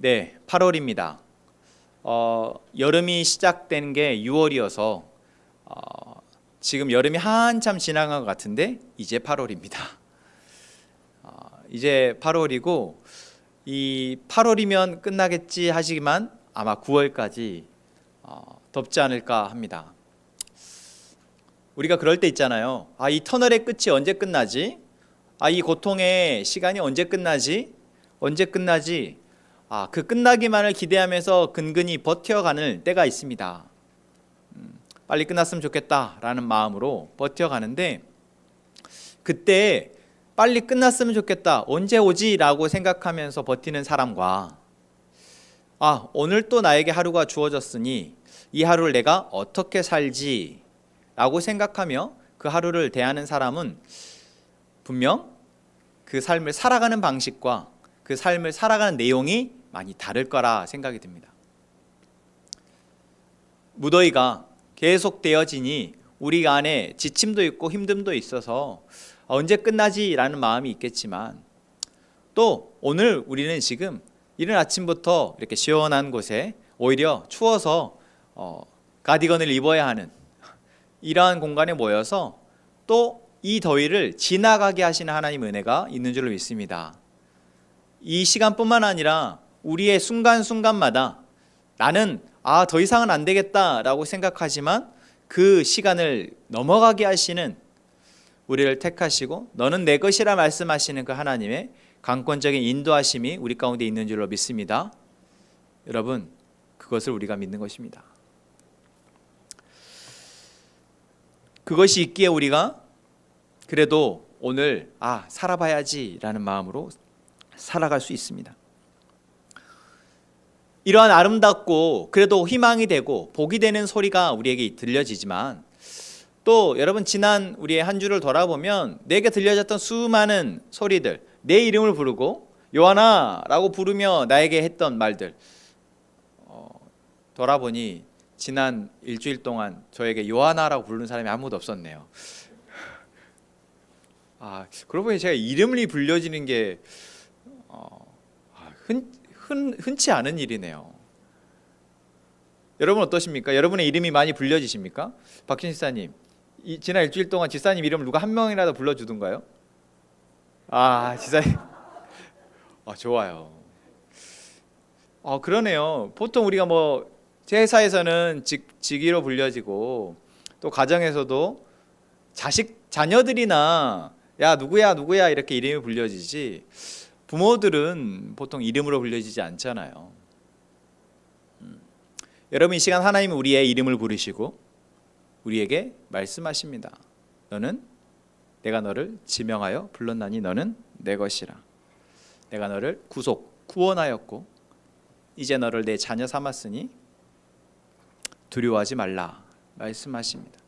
네, 8월입니다. 여름이 시작된 게 6월이어서 지금 여름이 한참 지나간 것 같은데 이제 8월입니다. 이제 8월이고 이 8월이면 끝나겠지 하시지만 아마 9월까지 덥지 않을까 합니다. 우리가 그럴 때 있잖아요. 이 터널의 끝이 언제 끝나지? 이 고통의 시간이 언제 끝나지? 언제 끝나지? 그 끝나기만을 기대하면서 근근히 버텨가는 때가 있습니다. 빨리 끝났으면 좋겠다라는 마음으로 버텨가는데, 그때 빨리 끝났으면 좋겠다, 언제 오지? 라고 생각하면서 버티는 사람과 오늘 또 나에게 하루가 주어졌으니 이 하루를 내가 어떻게 살지? 라고 생각하며 그 하루를 대하는 사람은 분명 그 삶을 살아가는 방식과 그 삶을 살아가는 내용이 많이 다를 거라 생각이 듭니다. 무더위가 계속 되어지니 우리 안에 지침도 있고 힘듦도 있어서 언제 끝나지? 라는 마음이 있겠지만, 또 오늘 우리는 지금 이른 아침부터 이렇게 시원한 곳에 오히려 추워서 가디건을 입어야 하는 이러한 공간에 모여서 또 이 더위를 지나가게 하시는 하나님의 은혜가 있는 줄로 믿습니다. 이 시간뿐만 아니라 우리의 순간순간마다 나는 더 이상은 안 되겠다라고 생각하지만 그 시간을 넘어가게 하시는, 우리를 택하시고 너는 내 것이라 말씀하시는 그 하나님의 강권적인 인도하심이 우리 가운데 있는 줄로 믿습니다. 여러분, 그것을 우리가 믿는 것입니다. 그것이 있기에 우리가 그래도 오늘 살아봐야지 라는 마음으로 살아갈 수 있습니다. 이러한 아름답고 그래도 희망이 되고 복이 되는 소리가 우리에게 들려지지만, 또 여러분, 지난 우리의 한 주를 돌아보면 내게 들려졌던 수많은 소리들, 내 이름을 부르고 요한아 라고 부르며 나에게 했던 말들, 돌아보니 지난 일주일 동안 저에게 요한아라고 부르는 사람이 아무도 없었네요. 그러고 보니 제가 이름이 불려지는 게 흔치 않은 일이네요. 여러분 어떠십니까? 여러분의 이름이 많이 불려지십니까? 박신 지사님, 지난 일주일 동안 지사님 이름을 누가 한 명이라도 불러주던가요? 지사님, 좋아요. 그러네요. 보통 우리가 제 회사에서는 직위로 불려지고, 또 가정에서도 자녀들이나 야 누구야 이렇게 이름이 불려지지, 부모들은 보통 이름으로 불려지지 않잖아요. 여러분, 이 시간 하나님이 우리의 이름을 부르시고 우리에게 말씀하십니다. 내가 너를 지명하여 불렀나니 너는 내 것이라. 내가 너를 구원하였고 이제 너를 내 자녀 삼았으니 두려워하지 말라 말씀하십니다.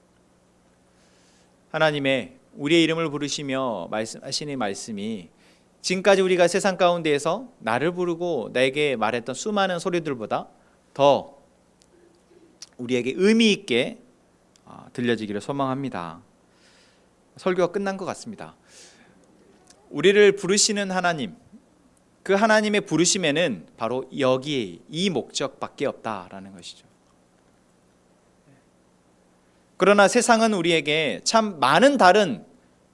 하나님의 우리의 이름을 부르시며 말씀하시는 말씀이 지금까지 우리가 세상 가운데에서 나를 부르고 나에게 말했던 수많은 소리들보다 더 우리에게 의미 있게 들려지기를 소망합니다. 설교가 끝난 것 같습니다. 우리를 부르시는 하나님, 그 하나님의 부르심에는 바로 여기 이 목적밖에 없다라는 것이죠. 그러나 세상은 우리에게 참 많은 다른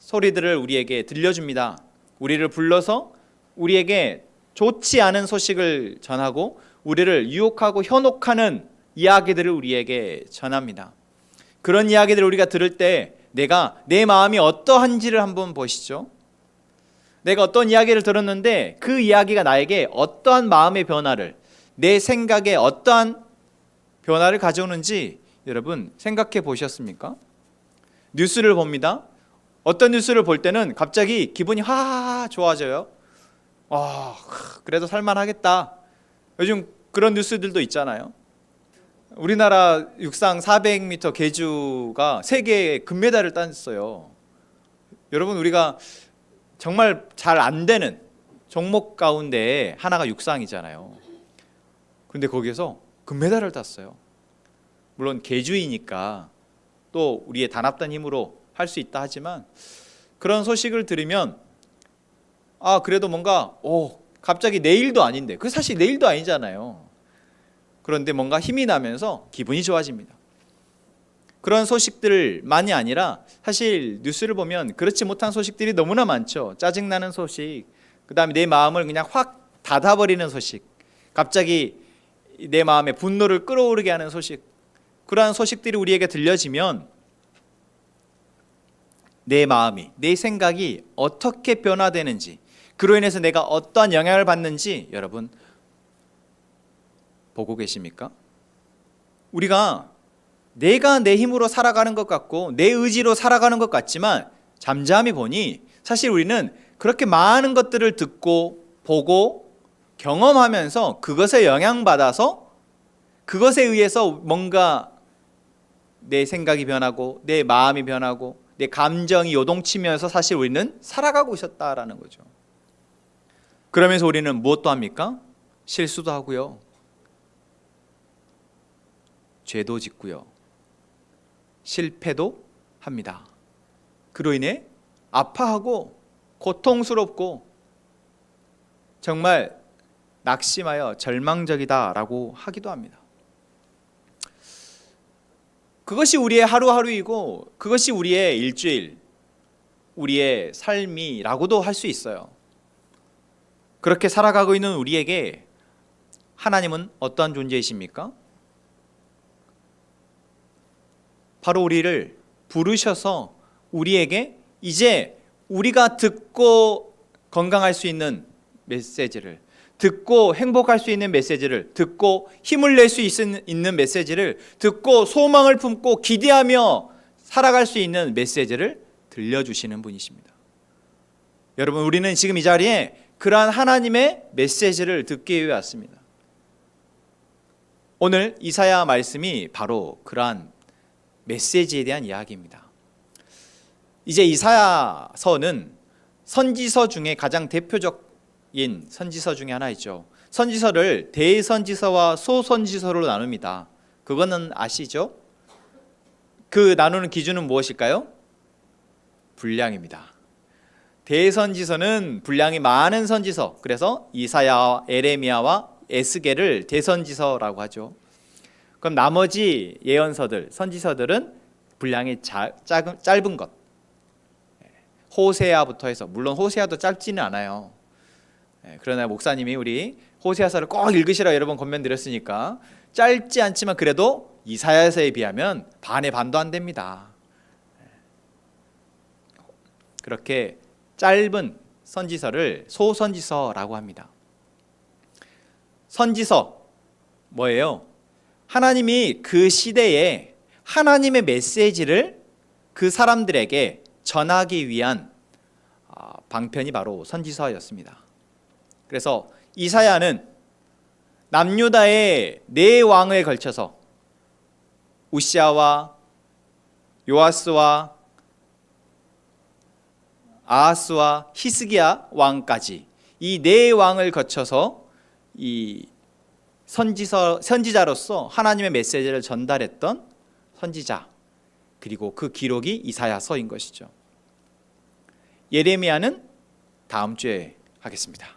소리들을 우리에게 들려줍니다. 우리를 불러서 우리에게 좋지 않은 소식을 전하고 우리를 유혹하고 현혹하는 이야기들을 우리에게 전합니다. 그런 이야기들을 우리가 들을 때 내 마음이 어떠한지를 한번 보시죠. 내가 어떤 이야기를 들었는데 그 이야기가 나에게 어떠한 마음의 변화를, 내 생각에 어떠한 변화를 가져오는지 여러분 생각해 보셨습니까? 뉴스를 봅니다. 어떤 뉴스를 볼 때는 갑자기 기분이 확 좋아져요. 그래도 살만하겠다. 요즘 그런 뉴스들도 있잖아요. 우리나라 육상 400m 계주가 세계 금메달을 땄어요. 여러분, 우리가 정말 잘 안 되는 종목 가운데 하나가 육상이잖아요. 그런데 거기에서 금메달을 땄어요. 물론 계주이니까 또 우리의 단합단 힘으로 할 수 있다 하지만, 그런 소식을 들으면 그래도 뭔가 갑자기 내일도 아닌데, 그 사실 내일도 아니잖아요. 그런데 뭔가 힘이 나면서 기분이 좋아집니다. 그런 소식들만이 아니라 사실 뉴스를 보면 그렇지 못한 소식들이 너무나 많죠. 짜증나는 소식, 그 다음에 내 마음을 그냥 확 닫아버리는 소식, 갑자기 내 마음에 분노를 끌어오르게 하는 소식, 그러한 소식들이 우리에게 들려지면 내 마음이, 내 생각이 어떻게 변화되는지, 그로 인해서 내가 어떠한 영향을 받는지 여러분 보고 계십니까? 우리가 내가 내 힘으로 살아가는 것 같고 내 의지로 살아가는 것 같지만 잠잠히 보니 사실 우리는 그렇게 많은 것들을 듣고 보고 경험하면서 그것에 영향받아서 그것에 의해서 뭔가 내 생각이 변하고 내 마음이 변하고 내 감정이 요동치면서 사실 우리는 살아가고 있었다라는 거죠. 그러면서 우리는 무엇도 합니까? 실수도 하고요, 죄도 짓고요, 실패도 합니다. 그로 인해 아파하고 고통스럽고 정말 낙심하여 절망적이다라고 하기도 합니다. 그것이 우리의 하루하루이고 그것이 우리의 일주일, 우리의 삶이라고도 할 수 있어요. 그렇게 살아가고 있는 우리에게 하나님은 어떠한 존재이십니까? 바로 우리를 부르셔서 우리에게 이제 우리가 듣고 건강할 수 있는 메시지를, 듣고 행복할 수 있는 메시지를, 듣고 힘을 낼 수 있는 메시지를, 듣고 소망을 품고 기대하며 살아갈 수 있는 메시지를 들려주시는 분이십니다. 여러분, 우리는 지금 이 자리에 그러한 하나님의 메시지를 듣기 위해 왔습니다. 오늘 이사야 말씀이 바로 그러한 메시지에 대한 이야기입니다. 이제 이사야서는 선지서 중에 가장 대표적인 선지서 중에 하나이죠. 선지서를 대선지서와 소선지서로 나눕니다. 그거는 아시죠? 그 나누는 기준은 무엇일까요? 분량입니다. 대선지서는 분량이 많은 선지서, 그래서 이사야, 에레미야와 에스겔을 대선지서라고 하죠. 그럼 나머지 예언서들, 선지서들은 분량이 짧은 것, 호세아부터 해서, 물론 호세아도 짧지는 않아요. 그러나 목사님이 우리 호세아서를 꼭 읽으시라 여러 번 권면드렸으니까 짧지 않지만 그래도 이사야서에 비하면 반의 반도 안 됩니다. 그렇게 짧은 선지서를 소선지서라고 합니다. 선지서 뭐예요? 하나님이 그 시대에 하나님의 메시지를 그 사람들에게 전하기 위한 방편이 바로 선지서였습니다. 그래서 이사야는 남유다의 네 왕에 걸쳐서 우시아와 요아스와 아하스와 히스기야 왕까지 이 네 왕을 거쳐서 이 선지자로서 하나님의 메시지를 전달했던 선지자, 그리고 그 기록이 이사야서인 것이죠. 예레미야는 다음 주에 하겠습니다.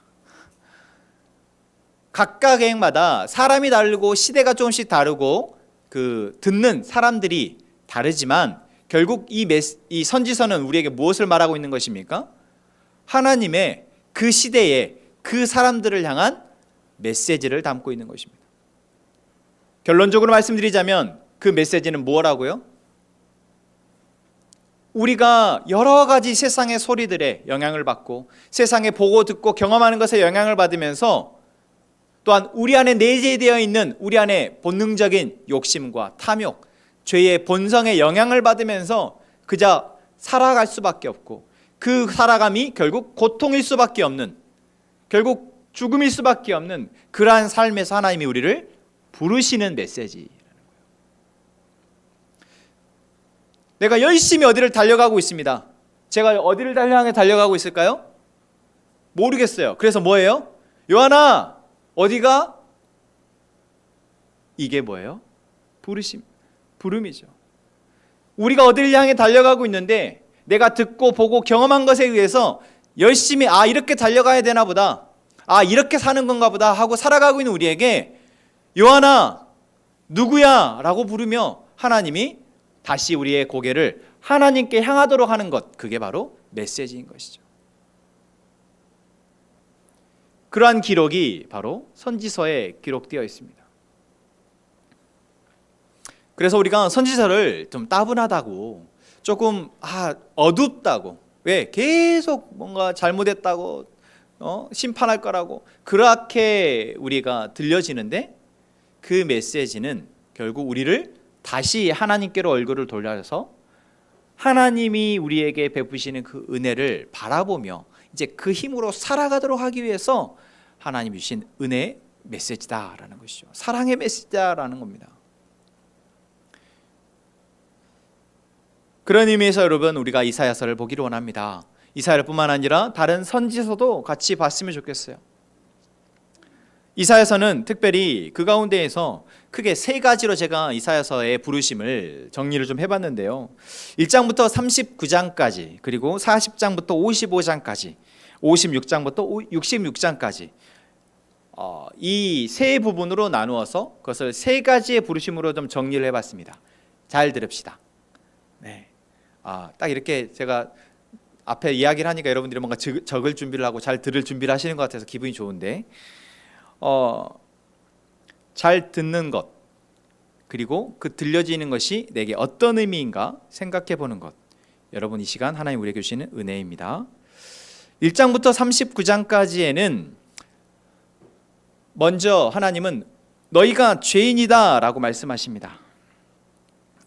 각각의 행마다 사람이 다르고 시대가 조금씩 다르고 그 듣는 사람들이 다르지만 결국 이 선지서는 우리에게 무엇을 말하고 있는 것입니까? 하나님의 그 시대에 그 사람들을 향한 메시지를 담고 있는 것입니다. 결론적으로 말씀드리자면 그 메시지는 뭐라고요? 우리가 여러 가지 세상의 소리들에 영향을 받고 세상에 보고 듣고 경험하는 것에 영향을 받으면서 또한 우리 안에 내재되어 있는 우리 안에 본능적인 욕심과 탐욕, 죄의 본성에 영향을 받으면서 그저 살아갈 수밖에 없고 그 살아감이 결국 고통일 수밖에 없는, 결국 죽음일 수밖에 없는 그러한 삶에서 하나님이 우리를 부르시는 메시지. 내가 열심히 어디를 달려가고 있습니다. 제가 어디를 향해 달려가고 있을까요? 모르겠어요. 그래서 뭐예요? 요한아, 어디가? 이게 뭐예요? 부름이죠. 우리가 어디를 향해 달려가고 있는데 내가 듣고 보고 경험한 것에 의해서 열심히 이렇게 달려가야 되나 보다, 아, 이렇게 사는 건가 보다 하고 살아가고 있는 우리에게 요한아, 누구야? 라고 부르며 하나님이 다시 우리의 고개를 하나님께 향하도록 하는 것, 그게 바로 메시지인 것이죠. 그러한 기록이 바로 선지서에 기록되어 있습니다. 그래서 우리가 선지서를 좀 따분하다고, 조금 어둡다고, 왜 계속 뭔가 잘못했다고 심판할 거라고 그렇게 우리가 들려지는데, 그 메시지는 결국 우리를 다시 하나님께로 얼굴을 돌려서 하나님이 우리에게 베푸시는 그 은혜를 바라보며 이제 그 힘으로 살아가도록 하기 위해서 하나님이 주신 은혜의 메시지다라는 것이죠. 사랑의 메시지다라는 겁니다. 그런 의미에서 여러분, 우리가 이사야서를 보기를 원합니다. 이사야뿐만 아니라 다른 선지서도 같이 봤으면 좋겠어요. 이사야서는 특별히 그 가운데에서 크게 세 가지로 제가 이사야서의 부르심을 정리를 좀 해봤는데요. 1장부터 39장까지, 그리고 40장부터 55장까지, 56장부터 66장까지 이 세 부분으로 나누어서 그것을 세 가지의 부르심으로 좀 정리를 해봤습니다. 잘 들읍시다. 네. 딱 이렇게 제가 앞에 이야기를 하니까 여러분들이 뭔가 적을 준비를 하고 잘 들을 준비를 하시는 것 같아서 기분이 좋은데, 잘 듣는 것, 그리고 그 들려지는 것이 내게 어떤 의미인가 생각해 보는 것, 여러분 이 시간 하나님 우리에게 주시는 은혜입니다. 1장부터 39장까지에는 먼저 하나님은 너희가 죄인이다 라고 말씀하십니다.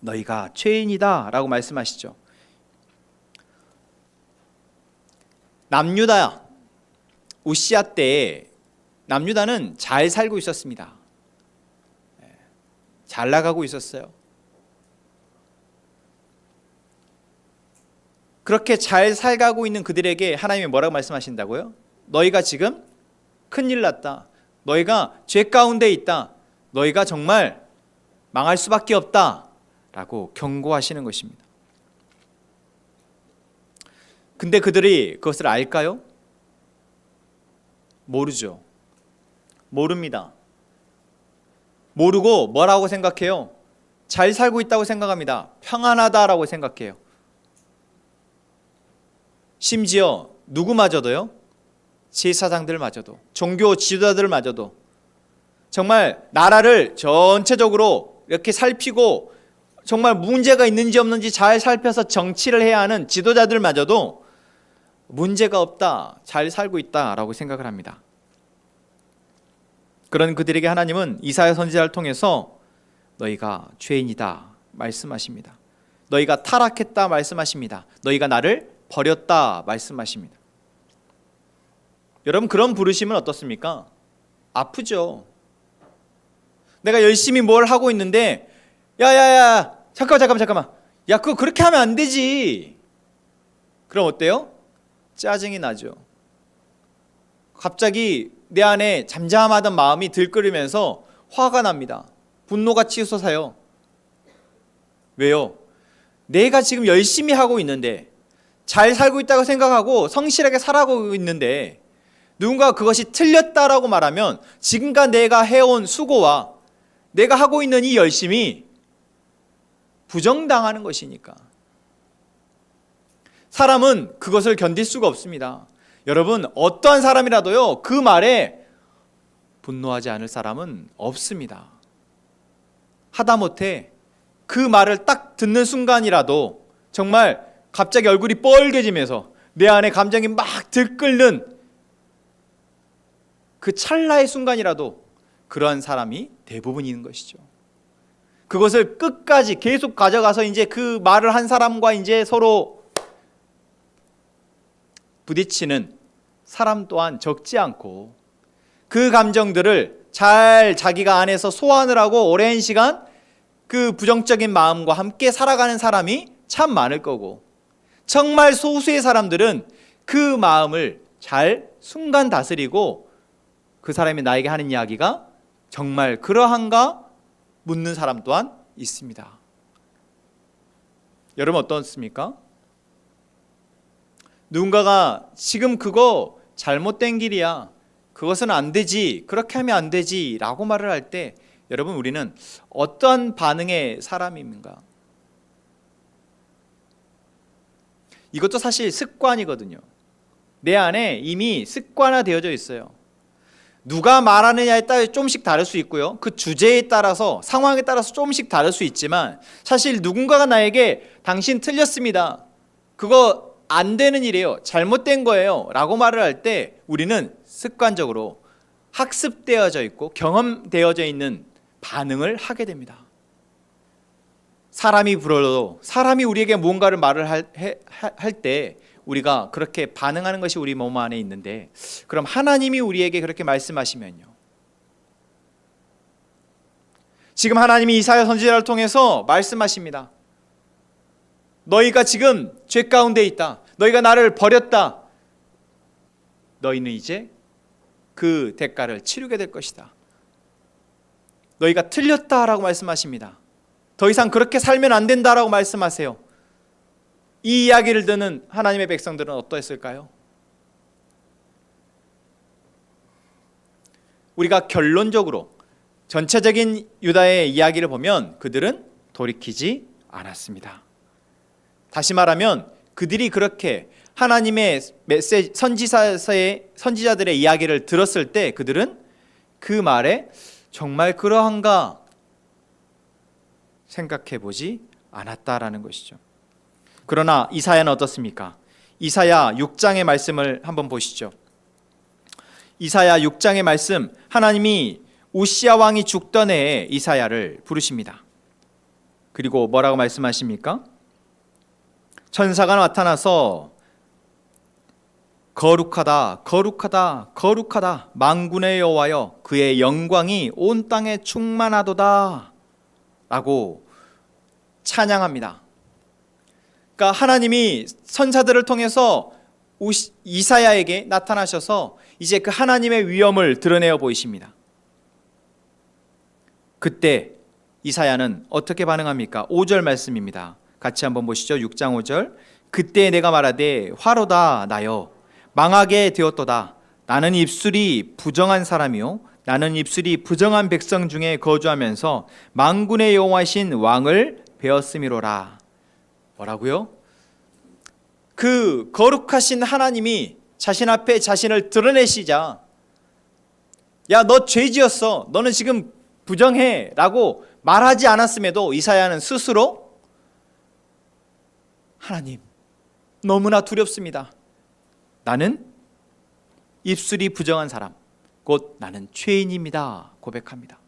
너희가 죄인이다 라고 말씀하시죠. 남유다 우시아 때에 남유다는 잘 살고 있었습니다. 잘 나가고 있었어요. 그렇게 잘 살아가고 있는 그들에게 하나님이 뭐라고 말씀하신다고요? 너희가 지금 큰일 났다. 너희가 죄 가운데 있다. 너희가 정말 망할 수밖에 없다 라고 경고하시는 것입니다. 근데 그들이 그것을 알까요? 모르죠. 모릅니다. 모르고 뭐라고 생각해요? 잘 살고 있다고 생각합니다. 평안하다라고 생각해요. 심지어 누구마저도요? 제사장들마저도, 종교 지도자들마저도 정말 나라를 전체적으로 이렇게 살피고 정말 문제가 있는지 없는지 잘 살펴서 정치를 해야 하는 지도자들마저도 문제가 없다, 잘 살고 있다라고 생각을 합니다. 그런 그들에게 하나님은 이사야 선지자를 통해서 너희가 죄인이다 말씀하십니다. 너희가 타락했다 말씀하십니다. 너희가 나를 버렸다 말씀하십니다. 여러분, 그런 부르심은 어떻습니까? 아프죠. 내가 열심히 뭘 하고 있는데 야야야 잠깐만 야 그거 그렇게 하면 안 되지. 그럼 어때요? 짜증이 나죠. 갑자기 내 안에 잠잠하던 마음이 들끓으면서 화가 납니다. 분노가 치솟아요. 왜요? 내가 지금 열심히 하고 있는데, 잘 살고 있다고 생각하고 성실하게 살아가고 있는데 누군가 그것이 틀렸다라고 말하면 지금까지 내가 해온 수고와 내가 하고 있는 이 열심이 부정당하는 것이니까. 사람은 그것을 견딜 수가 없습니다. 여러분, 어떠한 사람이라도요 그 말에 분노하지 않을 사람은 없습니다. 하다못해 그 말을 딱 듣는 순간이라도 정말 갑자기 얼굴이 뻘개지면서 내 안에 감정이 막 들끓는 그 찰나의 순간이라도 그러한 사람이 대부분인 것이죠. 그것을 끝까지 계속 가져가서 이제 그 말을 한 사람과 이제 서로 부딪히는 사람 또한 적지 않고, 그 감정들을 잘 자기가 안에서 소환을 하고 오랜 시간 그 부정적인 마음과 함께 살아가는 사람이 참 많을 거고, 정말 소수의 사람들은 그 마음을 잘 순간 다스리고 그 사람이 나에게 하는 이야기가 정말 그러한가 묻는 사람 또한 있습니다. 여러분 어떻습니까? 누군가가 지금 그거 잘못된 길이야, 그것은 안 되지, 그렇게 하면 안 되지 라고 말을 할 때 여러분 우리는 어떠한 반응의 사람입니까? 이것도 사실 습관이거든요. 내 안에 이미 습관화되어져 있어요. 누가 말하느냐에 따라 조금씩 다를 수 있고요. 그 주제에 따라서 상황에 따라서 조금씩 다를 수 있지만 사실 누군가가 나에게 당신 틀렸습니다, 그거 안 되는 일이에요, 잘못된 거예요 라고 말을 할 때 우리는 습관적으로 학습되어져 있고 경험되어져 있는 반응을 하게 됩니다. 사람이 불어도 사람이 우리에게 무언가를 말을 할 때 우리가 그렇게 반응하는 것이 우리 몸 안에 있는데, 그럼 하나님이 우리에게 그렇게 말씀하시면요, 지금 하나님이 이사야 선지자를 통해서 말씀하십니다. 너희가 지금 죄 가운데 있다, 너희가 나를 버렸다, 너희는 이제 그 대가를 치르게 될 것이다, 너희가 틀렸다라고 말씀하십니다. 더 이상 그렇게 살면 안 된다라고 말씀하세요. 이 이야기를 듣는 하나님의 백성들은 어떠했을까요? 우리가 결론적으로 전체적인 유다의 이야기를 보면 그들은 돌이키지 않았습니다. 다시 말하면 그들이 그렇게 하나님의 메시지, 선지자들의 이야기를 들었을 때 그들은 그 말에 정말 그러한가 생각해 보지 않았다라는 것이죠. 그러나 이사야는 어떻습니까? 이사야 6장의 말씀을 한번 보시죠. 이사야 6장의 말씀, 하나님이 우시야 왕이 죽던 해에 이사야를 부르십니다. 그리고 뭐라고 말씀하십니까? 천사가 나타나서 거룩하다, 거룩하다, 거룩하다, 만군의 여호와여, 그의 영광이 온 땅에 충만하도다 라고 찬양합니다. 그러니까 하나님이 선사들을 통해서 이사야에게 나타나셔서 이제 그 하나님의 위엄을 드러내어 보이십니다. 그때 이사야는 어떻게 반응합니까? 5절 말씀입니다. 같이 한번 보시죠. 6장 5절. 그때 내가 말하되 화로다 나여 망하게 되었도다. 나는 입술이 부정한 사람이요 나는 입술이 부정한 백성 중에 거주하면서 만군의 여호와신 왕을 배웠음이로라. 뭐라고요? 그 거룩하신 하나님이 자신 앞에 자신을 드러내시자, 야, 너 죄 지었어, 너는 지금 부정해 라고 말하지 않았음에도 이사야는 스스로 하나님, 너무나 두렵습니다. 나는 입술이 부정한 사람, 곧 나는 죄인입니다 고백합니다.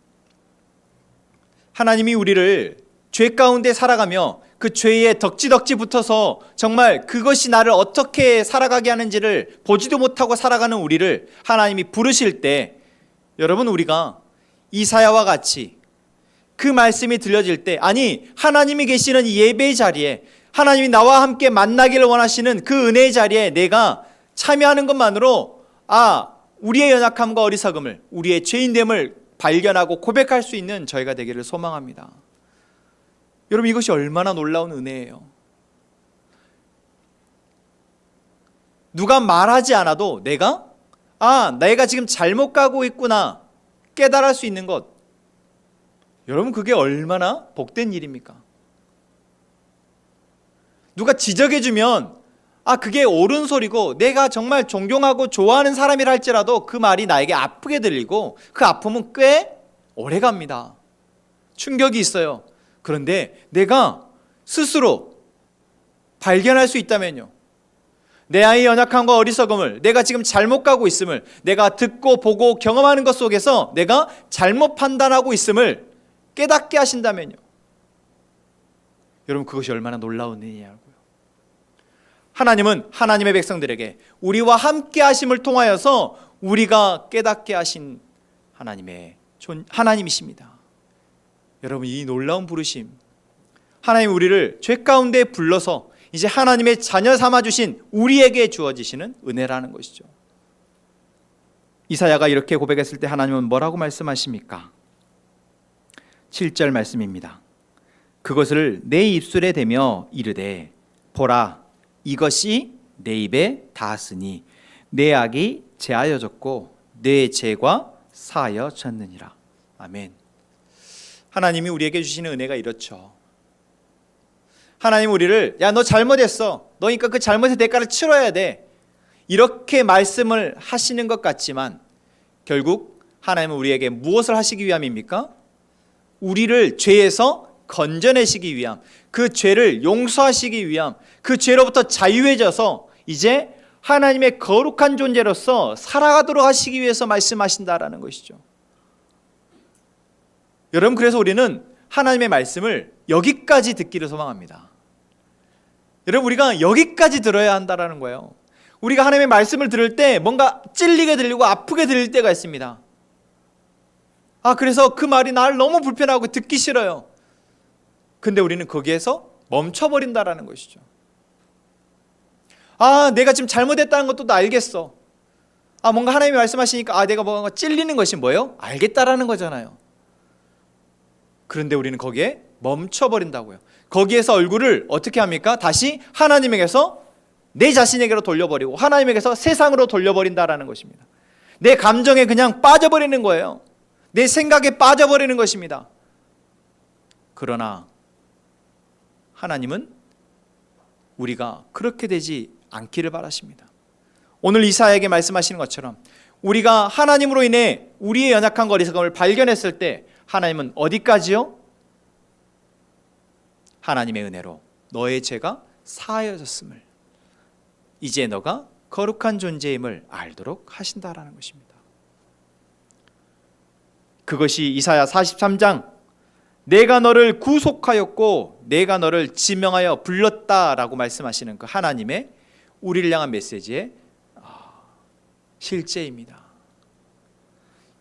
하나님이 우리를 죄 가운데 살아가며 그 죄에 덕지덕지 붙어서 정말 그것이 나를 어떻게 살아가게 하는지를 보지도 못하고 살아가는 우리를 하나님이 부르실 때, 여러분 우리가 이사야와 같이 그 말씀이 들려질 때, 아니 하나님이 계시는 이 예배의 자리에, 하나님이 나와 함께 만나기를 원하시는 그 은혜의 자리에 내가 참여하는 것만으로 우리의 연약함과 어리석음을, 우리의 죄인됨을 발견하고 고백할 수 있는 저희가 되기를 소망합니다. 여러분 이것이 얼마나 놀라운 은혜예요. 누가 말하지 않아도 내가 지금 잘못 가고 있구나 깨달을 수 있는 것, 여러분 그게 얼마나 복된 일입니까? 누가 지적해주면 그게 옳은 소리고 내가 정말 존경하고 좋아하는 사람이라 할지라도 그 말이 나에게 아프게 들리고 그 아픔은 꽤 오래갑니다. 충격이 있어요. 그런데 내가 스스로 발견할 수 있다면요, 내 아이의 연약함과 어리석음을, 내가 지금 잘못 가고 있음을, 내가 듣고 보고 경험하는 것 속에서 내가 잘못 판단하고 있음을 깨닫게 하신다면요, 여러분 그것이 얼마나 놀라운 일이냐고요. 하나님은 하나님의 백성들에게 우리와 함께 하심을 통하여서 우리가 깨닫게 하신 하나님이십니다. 여러분 이 놀라운 부르심, 하나님 우리를 죄 가운데 불러서 이제 하나님의 자녀 삼아주신 우리에게 주어지시는 은혜라는 것이죠. 이사야가 이렇게 고백했을 때 하나님은 뭐라고 말씀하십니까? 7절 말씀입니다. 그것을 내 입술에 대며 이르되 보라 이것이 내 입에 닿았으니 내 악이 제하여졌고 내 죄가 사하여졌느니라. 아멘. 하나님이 우리에게 주시는 은혜가 이렇죠. 하나님 우리를 야 너 잘못했어. 너니까 그 잘못의 대가를 치러야 돼. 이렇게 말씀을 하시는 것 같지만 결국 하나님은 우리에게 무엇을 하시기 위함입니까? 우리를 죄에서 건져내시기 위함, 그 죄를 용서하시기 위함, 그 죄로부터 자유해져서 이제 하나님의 거룩한 존재로서 살아가도록 하시기 위해서 말씀하신다라는 것이죠. 여러분, 그래서 우리는 하나님의 말씀을 여기까지 듣기를 소망합니다. 여러분, 우리가 여기까지 들어야 한다라는 거예요. 우리가 하나님의 말씀을 들을 때 뭔가 찔리게 들리고 아프게 들릴 때가 있습니다. 그래서 그 말이 나를 너무 불편하고 듣기 싫어요. 근데 우리는 거기에서 멈춰버린다라는 것이죠. 내가 지금 잘못했다는 것도 나 알겠어. 뭔가 하나님이 말씀하시니까 내가 뭔가 찔리는 것이 뭐예요? 알겠다라는 거잖아요. 그런데 우리는 거기에 멈춰버린다고요. 거기에서 얼굴을 어떻게 합니까? 다시 하나님에게서 내 자신에게로 돌려버리고 하나님에게서 세상으로 돌려버린다라는 것입니다. 내 감정에 그냥 빠져버리는 거예요. 내 생각에 빠져버리는 것입니다. 그러나 하나님은 우리가 그렇게 되지 않기를 바라십니다. 오늘 이사야에게 말씀하시는 것처럼 우리가 하나님으로 인해 우리의 연약한 어리석음을 발견했을 때 하나님은 어디까지요? 하나님의 은혜로 너의 죄가 사하여졌음을, 이제 너가 거룩한 존재임을 알도록 하신다라는 것입니다. 그것이 이사야 43장 내가 너를 구속하였고 내가 너를 지명하여 불렀다라고 말씀하시는 그 하나님의 우리를 향한 메시지의 실제입니다.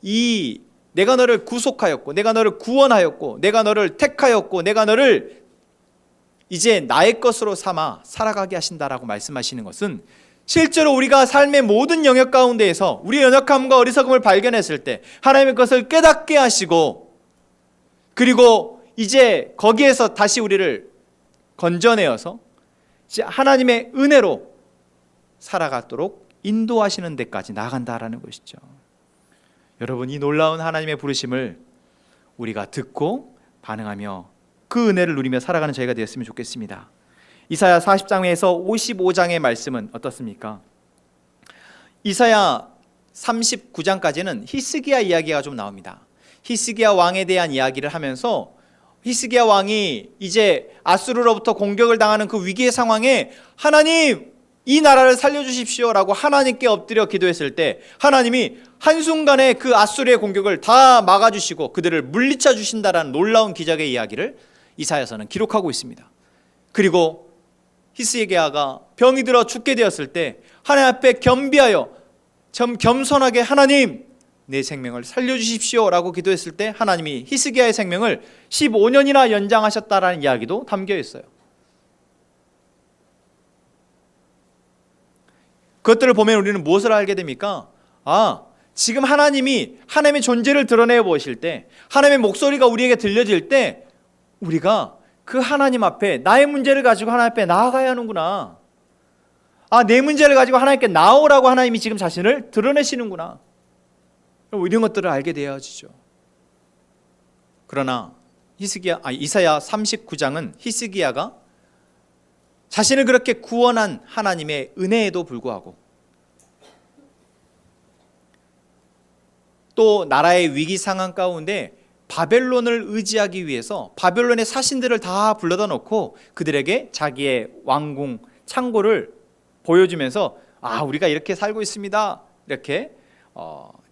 이 내가 너를 구속하였고 내가 너를 구원하였고 내가 너를 택하였고 내가 너를 이제 나의 것으로 삼아 살아가게 하신다라고 말씀하시는 것은 실제로 우리가 삶의 모든 영역 가운데에서 우리의 연약함과 어리석음을 발견했을 때 하나님의 것을 깨닫게 하시고, 그리고 이제 거기에서 다시 우리를 건져내어서 이제 하나님의 은혜로 살아가도록 인도하시는 데까지 나아간다라는 것이죠. 여러분, 이 놀라운 하나님의 부르심을 우리가 듣고 반응하며 그 은혜를 누리며 살아가는 저희가 되었으면 좋겠습니다. 이사야 40장에서 55장의 말씀은 어떻습니까? 이사야 39장까지는 히스기야 이야기가 좀 나옵니다. 히스기야 왕에 대한 이야기를 하면서 히스기야 왕이 이제 아수르로부터 공격을 당하는 그 위기의 상황에 하나님 이 나라를 살려주십시오 라고 하나님께 엎드려 기도했을 때 하나님이 한순간에 그 아수르의 공격을 다 막아주시고 그들을 물리쳐 주신다라는 놀라운 기적의 이야기를 이사야서는 기록하고 있습니다. 그리고 히스기야가 병이 들어 죽게 되었을 때 하나님 앞에 겸비하여 겸손하게 하나님 내 생명을 살려주십시오 라고 기도했을 때 하나님이 히스기야의 생명을 15년이나 연장하셨다라는 이야기도 담겨 있어요. 그것들을 보면 우리는 무엇을 알게 됩니까? 지금 하나님이 하나님의 존재를 드러내 보실 때, 하나님의 목소리가 우리에게 들려질 때 우리가 그 하나님 앞에 나의 문제를 가지고 하나님 앞에 나아가야 하는구나. 내 문제를 가지고 하나님께 나오라고 하나님이 지금 자신을 드러내시는구나. 이런 것들을 알게 되어지죠. 그러나 이사야 39장은 히스기야가 자신을 그렇게 구원한 하나님의 은혜에도 불구하고 또 나라의 위기 상황 가운데 바벨론을 의지하기 위해서 바벨론의 사신들을 다 불러다 놓고 그들에게 자기의 왕궁 창고를 보여주면서 우리가 이렇게 살고 있습니다 이렇게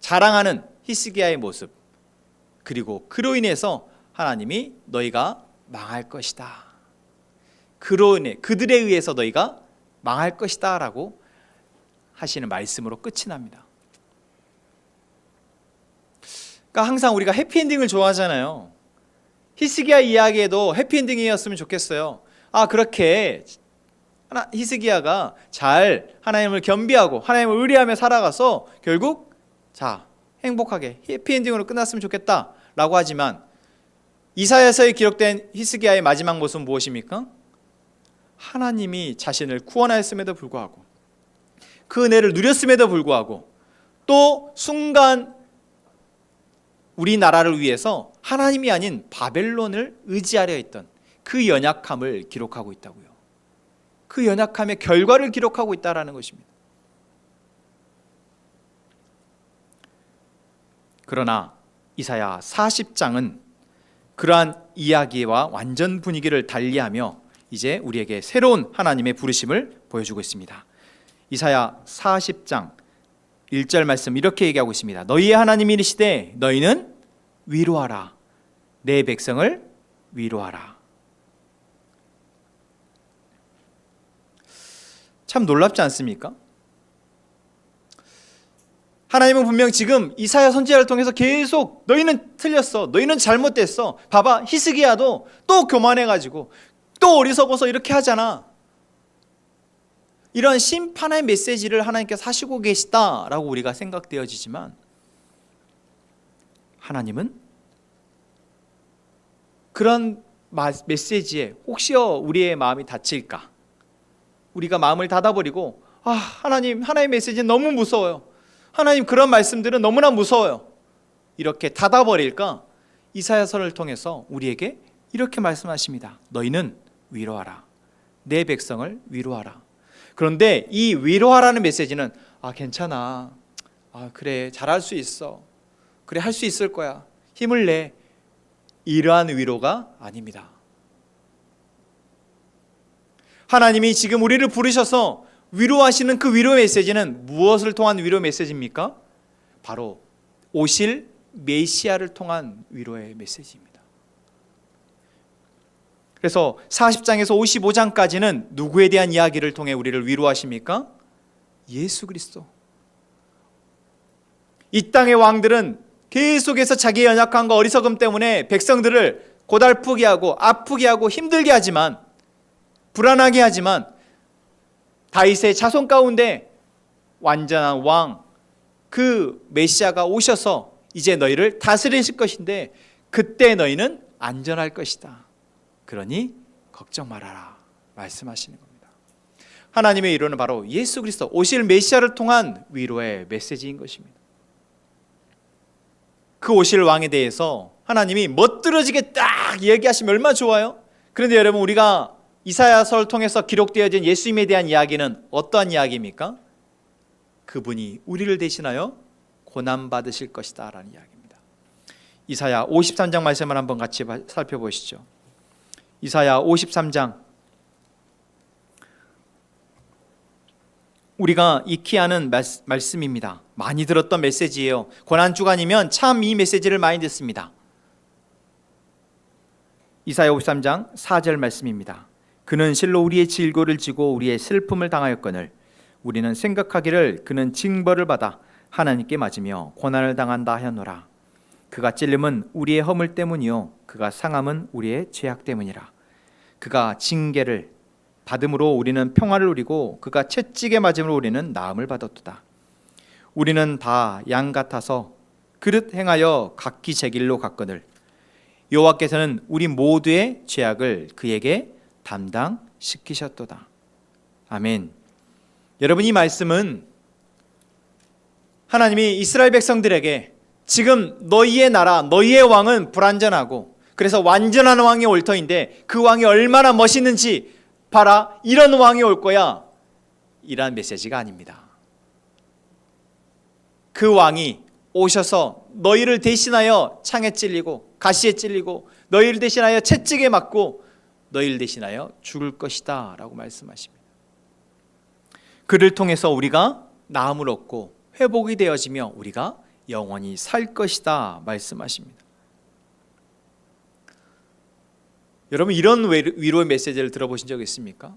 자랑하는 히스기야의 모습, 그리고 그로 인해서 하나님이 너희가 망할 것이다, 그로 인해 그들에 의해서 너희가 망할 것이다 라고 하시는 말씀으로 끝이 납니다. 그러니까 항상 우리가 해피엔딩을 좋아하잖아요. 히스기야 이야기에도 해피엔딩이었으면 좋겠어요. 그렇게 히스기야가 잘 하나님을 겸비하고 하나님을 의뢰하며 살아가서 결국 행복하게 해피엔딩으로 끝났으면 좋겠다 라고 하지만 이사야서에 기록된 히스기야의 마지막 모습은 무엇입니까? 하나님이 자신을 구원하였음에도 불구하고 그 은혜를 누렸음에도 불구하고 또 순간 우리나라를 위해서 하나님이 아닌 바벨론을 의지하려 했던 그 연약함을 기록하고 있다고요. 그 연약함의 결과를 기록하고 있다는 것입니다. 그러나 이사야 40장은 그러한 이야기와 완전 분위기를 달리하며 이제 우리에게 새로운 하나님의 부르심을 보여주고 있습니다. 이사야 40장 1절 말씀 이렇게 얘기하고 있습니다. 너희의 하나님이 이르시되 너희는 위로하라. 내 백성을 위로하라. 참 놀랍지 않습니까? 하나님은 분명 지금 이사야 선지자를 통해서 계속 너희는 틀렸어, 너희는 잘못됐어, 봐봐 히스기야도 또 교만해가지고 또 어리석어서 이렇게 하잖아, 이런 심판의 메시지를 하나님께서 하시고 계시다라고 우리가 생각되어지지만 하나님은 그런 메시지에 혹시여 우리의 마음이 닫힐까, 우리가 마음을 닫아버리고 하나님의 메시지는 너무 무서워요, 하나님 그런 말씀들은 너무나 무서워요, 이렇게 닫아버릴까, 이사야서를 통해서 우리에게 이렇게 말씀하십니다. 너희는 위로하라. 내 백성을 위로하라. 그런데 이 위로하라는 메시지는 괜찮아, 그래 잘할 수 있어, 그래 할 수 있을 거야, 힘을 내, 이러한 위로가 아닙니다. 하나님이 지금 우리를 부르셔서 위로하시는 그 위로 메시지는 무엇을 통한 위로 메시지입니까? 바로 오실 메시아를 통한 위로의 메시지입니다. 그래서 40장에서 55장까지는 누구에 대한 이야기를 통해 우리를 위로하십니까? 예수 그리스도. 이 땅의 왕들은 계속해서 자기의 연약함과 어리석음 때문에 백성들을 고달프게 하고 아프게 하고 힘들게 하지만, 불안하게 하지만, 다윗의 자손 가운데 완전한 왕, 그 메시아가 오셔서 이제 너희를 다스리실 것인데 그때 너희는 안전할 것이다. 그러니 걱정 말아라 말씀하시는 겁니다. 하나님의 위로는 바로 예수 그리스도 오실 메시아를 통한 위로의 메시지인 것입니다. 그 오실 왕에 대해서 하나님이 멋들어지게 딱 얘기하시면 얼마나 좋아요. 그런데 여러분, 우리가 이사야서를 통해서 기록되어진 예수님에 대한 이야기는 어떠한 이야기입니까? 그분이 우리를 대신하여 고난받으실 것이다 라는 이야기입니다. 이사야 53장 말씀을 한번 같이 살펴보시죠. 이사야 53장, 우리가 익히 아는 말씀입니다. 많이 들었던 메시지예요. 고난주간이면 참 이 메시지를 많이 듣습니다. 이사야 53장 4절 말씀입니다. 그는 실로 우리의 질고를 지고 우리의 슬픔을 당하였거늘 우리는 생각하기를 그는 징벌을 받아 하나님께 맞으며 고난을 당한다 하였노라. 그가 찔림은 우리의 허물 때문이요 그가 상함은 우리의 죄악 때문이라. 그가 징계를 받음으로 우리는 평화를 누리고 그가 채찍에 맞음으로 우리는 나음을 받았도다. 우리는 다 양 같아서 그릇 행하여 각기 제 길로 갔거늘 여호와께서는 우리 모두의 죄악을 그에게 담당시키셨도다. 아멘. 여러분, 이 말씀은 하나님이 이스라엘 백성들에게 지금 너희의 나라, 너희의 왕은 불완전하고 그래서 완전한 왕이 올 터인데 그 왕이 얼마나 멋있는지 봐라, 이런 왕이 올 거야, 이란 메시지가 아닙니다. 그 왕이 오셔서 너희를 대신하여 창에 찔리고 가시에 찔리고 너희를 대신하여 채찍에 맞고 너희를 대신하여 죽을 것이다 라고 말씀하십니다. 그를 통해서 우리가 나음을 얻고 회복이 되어지며 우리가 영원히 살 것이다 말씀하십니다. 여러분, 이런 위로의 메시지를 들어보신 적 있습니까?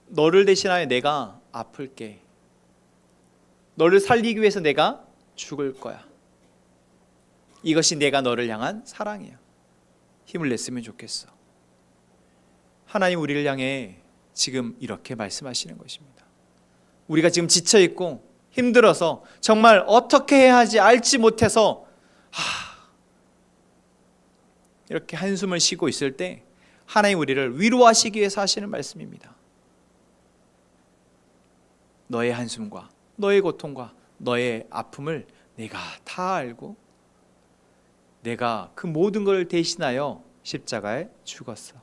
너를 대신하여 내가 아플게, 너를 살리기 위해서 내가 죽을 거야, 이것이 내가 너를 향한 사랑이야, 힘을 냈으면 좋겠어. 하나님 우리를 향해 지금 이렇게 말씀하시는 것입니다. 우리가 지금 지쳐있고 힘들어서 정말 어떻게 해야 하지 알지 못해서 이렇게 한숨을 쉬고 있을 때 하나님 우리를 위로하시기 위해서 하시는 말씀입니다. 너의 한숨과 너의 고통과 너의 아픔을 내가 다 알고 내가 그 모든 걸 대신하여 십자가에 죽었어.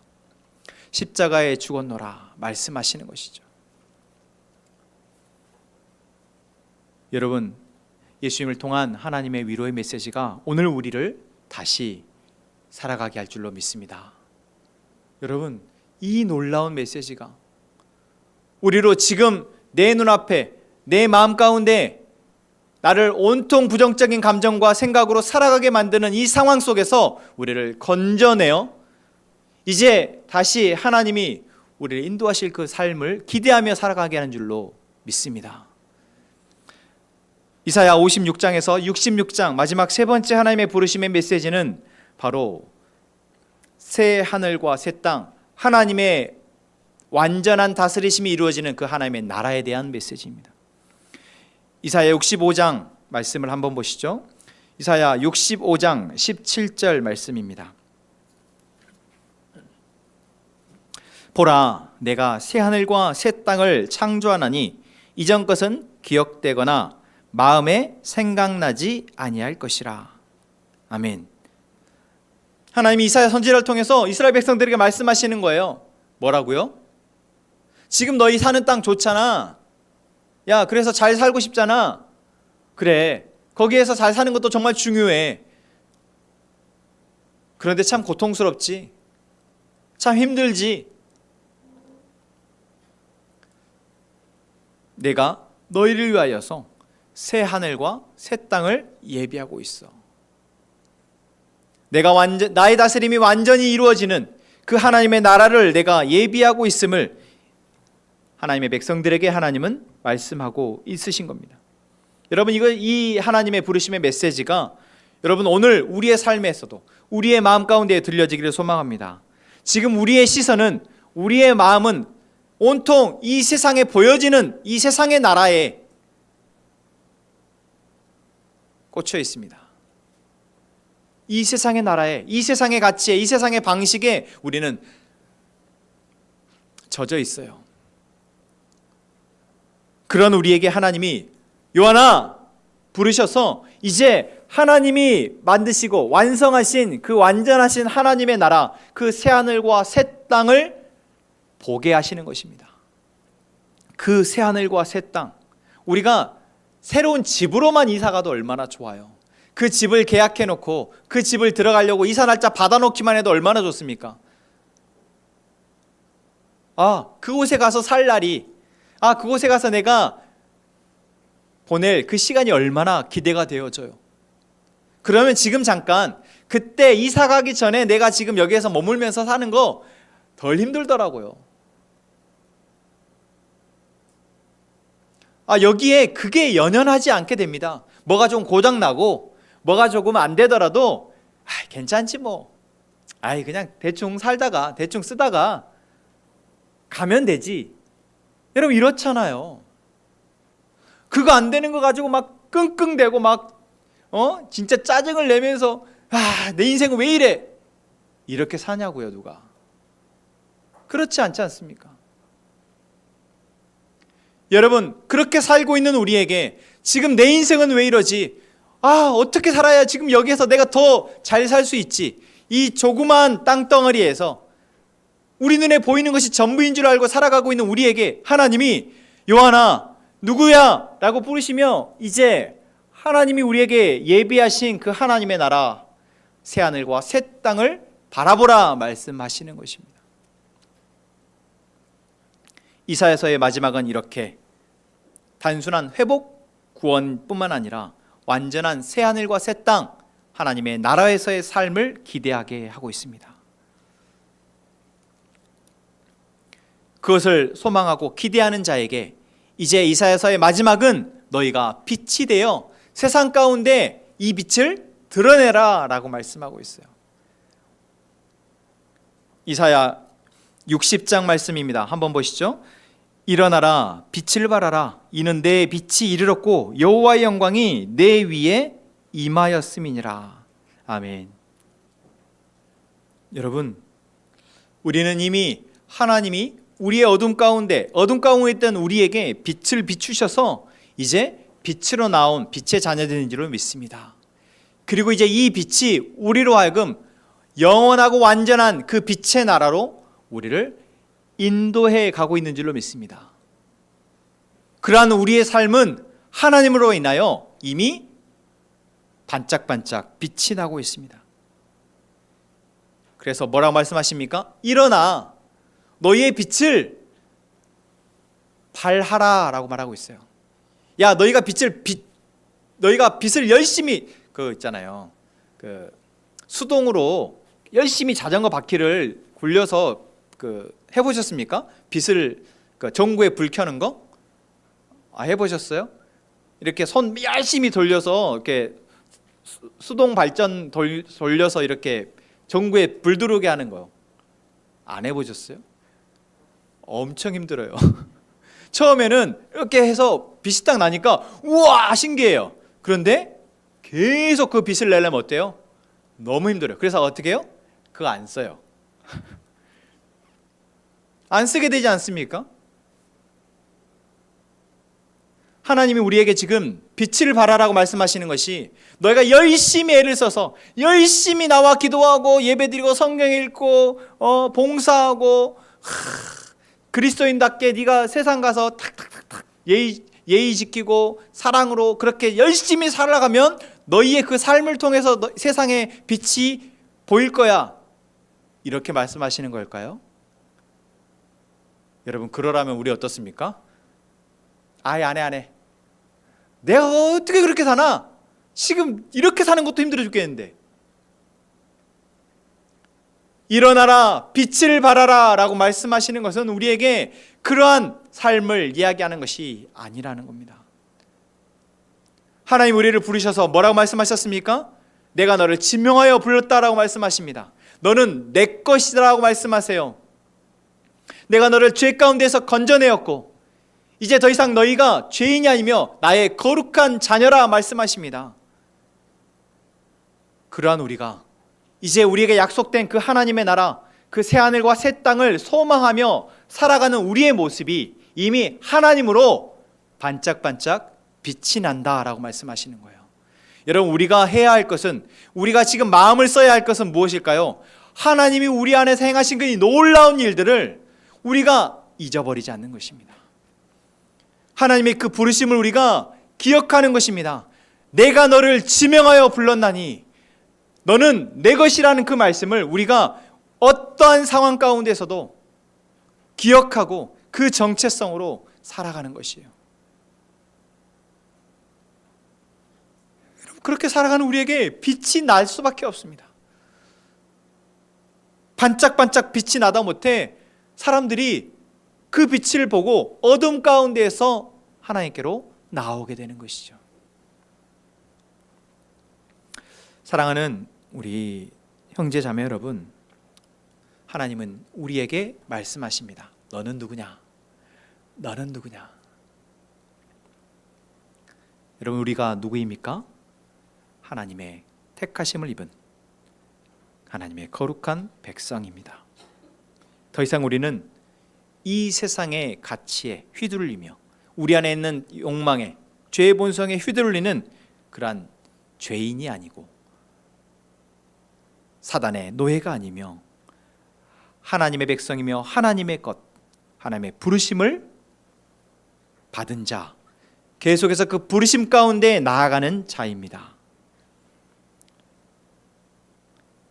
십자가에 죽었노라 말씀하시는 것이죠. 여러분, 예수님을 통한 하나님의 위로의 메시지가 오늘 우리를 다시 살아가게 할 줄로 믿습니다. 여러분, 이 놀라운 메시지가 우리로 지금 내 눈앞에 내 마음 가운데 나를 온통 부정적인 감정과 생각으로 살아가게 만드는 이 상황 속에서 우리를 건져내어 이제 다시 하나님이 우리를 인도하실 그 삶을 기대하며 살아가게 하는 줄로 믿습니다. 이사야 56장에서 66장 마지막 세 번째 하나님의 부르심의 메시지는 바로 새 하늘과 새 땅, 하나님의 완전한 다스리심이 이루어지는 그 하나님의 나라에 대한 메시지입니다. 이사야 65장 말씀을 한번 보시죠. 이사야 65장 17절 말씀입니다. 보라, 내가 새 하늘과 새 땅을 창조하나니 이전 것은 기억되거나 마음에 생각나지 아니할 것이라. 아멘. 하나님이 이사야 선지자를 통해서 이스라엘 백성들에게 말씀하시는 거예요. 뭐라고요? 지금 너희 사는 땅 좋잖아. 야, 그래서 잘 살고 싶잖아. 그래, 거기에서 잘 사는 것도 정말 중요해. 그런데 참 고통스럽지. 참 힘들지. 내가 너희를 위하여서 새 하늘과 새 땅을 예비하고 있어. 나의 다스림이 완전히 이루어지는 그 하나님의 나라를 내가 예비하고 있음을 하나님의 백성들에게 하나님은 말씀하고 있으신 겁니다. 여러분, 이 하나님의 부르심의 메시지가 여러분 오늘 우리의 삶에서도 우리의 마음 가운데 들려지기를 소망합니다. 지금 우리의 시선은, 우리의 마음은 온통 이 세상에 보여지는 이 세상의 나라에 꽂혀 있습니다. 이 세상의 나라에, 이 세상의 가치에, 이 세상의 방식에 우리는 젖어 있어요. 그런 우리에게 하나님이 요한아 부르셔서 이제 하나님이 만드시고 완성하신 그 완전하신 하나님의 나라, 그 새하늘과 새 땅을 보게 하시는 것입니다. 그 새하늘과 새 땅, 우리가 새로운 집으로만 이사가도 얼마나 좋아요. 그 집을 계약해 놓고 그 집을 들어가려고 이사 날짜 받아 놓기만 해도 얼마나 좋습니까? 그곳에 가서 살 날이, 그곳에 가서 내가 보낼 그 시간이 얼마나 기대가 되어져요. 그러면 지금 잠깐 그때 이사 가기 전에 내가 지금 여기에서 머물면서 사는 거 덜 힘들더라고요. 여기에 그게 연연하지 않게 됩니다. 뭐가 좀 고장나고 뭐가 조금 안 되더라도 괜찮지 뭐. 그냥 대충 살다가 대충 쓰다가 가면 되지. 여러분 이렇잖아요. 그거 안 되는 거 가지고 막 끙끙대고 막 진짜 짜증을 내면서 내 인생은 왜 이래? 이렇게 사냐고요, 누가? 그렇지 않지 않습니까? 여러분, 그렇게 살고 있는 우리에게 지금 내 인생은 왜 이러지? 어떻게 살아야 지금 여기에서 내가 더 잘 살 수 있지? 이 조그만 땅덩어리에서 우리 눈에 보이는 것이 전부인 줄 알고 살아가고 있는 우리에게 하나님이 요한아, 누구야? 라고 부르시며 이제 하나님이 우리에게 예비하신 그 하나님의 나라, 새하늘과 새 땅을 바라보라 말씀하시는 것입니다. 이사야서의 마지막은 이렇게 단순한 회복, 구원뿐만 아니라 완전한 새하늘과 새 땅, 하나님의 나라에서의 삶을 기대하게 하고 있습니다. 그것을 소망하고 기대하는 자에게 이제 이사야서의 마지막은 너희가 빛이 되어 세상 가운데 이 빛을 드러내라 라고 말씀하고 있어요. 이사야 60장 말씀입니다. 한번 보시죠. 일어나라, 빛을 발하라. 이는 내 빛이 이르렀고 여호와의 영광이 내 위에 임하였음이니라. 아멘. 여러분, 우리는 이미 하나님이 우리의 어둠 가운데 있던 우리에게 빛을 비추셔서 이제 빛으로 나온 빛의 자녀들인 줄 믿습니다. 그리고 이제 이 빛이 우리로 하여금 영원하고 완전한 그 빛의 나라로 우리를 인도해 가고 있는 줄로 믿습니다. 그러한 우리의 삶은 하나님으로 인하여 이미 반짝반짝 빛이 나고 있습니다. 그래서 뭐라고 말씀하십니까? 일어나 너희의 빛을 발하라 라고 말하고 있어요. 야, 너희가 빛을 열심히 있잖아요. 수동으로 열심히 자전거 바퀴를 굴려서 해보셨습니까? 빛을 전구에 불 켜는 거? 해보셨어요? 이렇게 손 열심히 돌려서 이렇게 수동 발전 돌려서 이렇게 전구에 불 들어오게 하는 거요. 안 해보셨어요? 엄청 힘들어요. 처음에는 이렇게 해서 빛이 딱 나니까 우와 신기해요. 그런데 계속 그 빛을 내려면 어때요? 너무 힘들어요. 그래서 어떻게 해요? 그거 안 써요. 안 쓰게 되지 않습니까? 하나님이 우리에게 지금 빛을 발하라고 말씀하시는 것이 너희가 열심히 애를 써서 열심히 나와 기도하고 예배드리고 성경 읽고 봉사하고 그리스도인답게 네가 세상 가서 탁탁탁탁 예의 지키고 사랑으로 그렇게 열심히 살아가면 너희의 그 삶을 통해서 세상에 빛이 보일 거야. 이렇게 말씀하시는 걸까요? 여러분 그러라면 우리 어떻습니까? 아예 안 해. 내가 어떻게 그렇게 사나? 지금 이렇게 사는 것도 힘들어 죽겠는데. 일어나라 빛을 발하라 라고 말씀하시는 것은 우리에게 그러한 삶을 이야기하는 것이 아니라는 겁니다. 하나님 우리를 부르셔서 뭐라고 말씀하셨습니까? 내가 너를 지명하여 불렀다라고 말씀하십니다. 너는 내 것이라고 말씀하세요. 내가 너를 죄 가운데서 건져내었고 이제 더 이상 너희가 죄인이 아니며 나의 거룩한 자녀라 말씀하십니다. 그러한 우리가 이제 우리에게 약속된 그 하나님의 나라, 그 새하늘과 새 땅을 소망하며 살아가는 우리의 모습이 이미 하나님으로 반짝반짝 빛이 난다라고 말씀하시는 거예요. 여러분 우리가 해야 할 것은, 우리가 지금 마음을 써야 할 것은 무엇일까요? 하나님이 우리 안에서 행하신 그 놀라운 일들을 우리가 잊어버리지 않는 것입니다. 하나님의 그 부르심을 우리가 기억하는 것입니다. 내가 너를 지명하여 불렀나니 너는 내 것이라는 그 말씀을 우리가 어떠한 상황 가운데서도 기억하고 그 정체성으로 살아가는 것이에요. 그렇게 살아가는 우리에게 빛이 날 수밖에 없습니다. 반짝반짝 빛이 나다 못해 사람들이 그 빛을 보고 어둠 가운데에서 하나님께로 나오게 되는 것이죠. 사랑하는 우리 형제 자매 여러분, 하나님은 우리에게 말씀하십니다. 너는 누구냐? 너는 누구냐? 여러분 우리가 누구입니까? 하나님의 택하심을 입은 하나님의 거룩한 백성입니다. 더 이상 우리는 이 세상의 가치에 휘둘리며 우리 안에 있는 욕망에, 죄의 본성에 휘둘리는 그러한 죄인이 아니고 사단의 노예가 아니며 하나님의 백성이며 하나님의 것, 하나님의 부르심을 받은 자, 계속해서 그 부르심 가운데 나아가는 자입니다.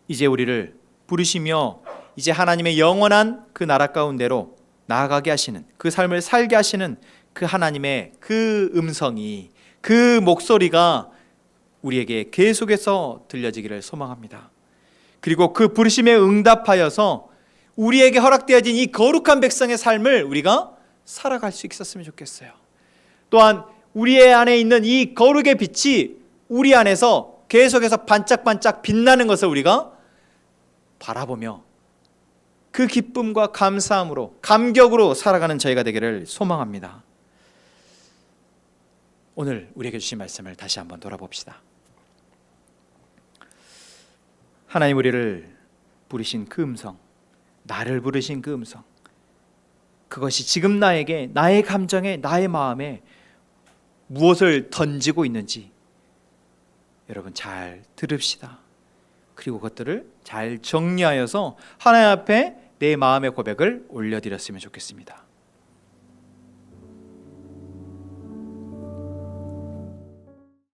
이제 우리를 부르시며 이제 하나님의 영원한 그 나라 가운데로 나아가게 하시는, 그 삶을 살게 하시는 그 하나님의 그 음성이, 그 목소리가 우리에게 계속해서 들려지기를 소망합니다. 그리고 그 부르심에 응답하여서 우리에게 허락되어진 이 거룩한 백성의 삶을 우리가 살아갈 수 있었으면 좋겠어요. 또한 우리 안에 있는 이 거룩의 빛이 우리 안에서 계속해서 반짝반짝 빛나는 것을 우리가 바라보며 그 기쁨과 감사함으로, 감격으로 살아가는 저희가 되기를 소망합니다. 오늘 우리에게 주신 말씀을 다시 한번 돌아봅시다. 하나님 우리를 부르신 그 음성, 나를 부르신 그 음성, 그것이 지금 나에게, 나의 감정에, 나의 마음에 무엇을 던지고 있는지 여러분 잘 들읍시다. 그리고 그것들을 잘 정리하여서 하나님 앞에 내 마음의 고백을 올려드렸으면 좋겠습니다.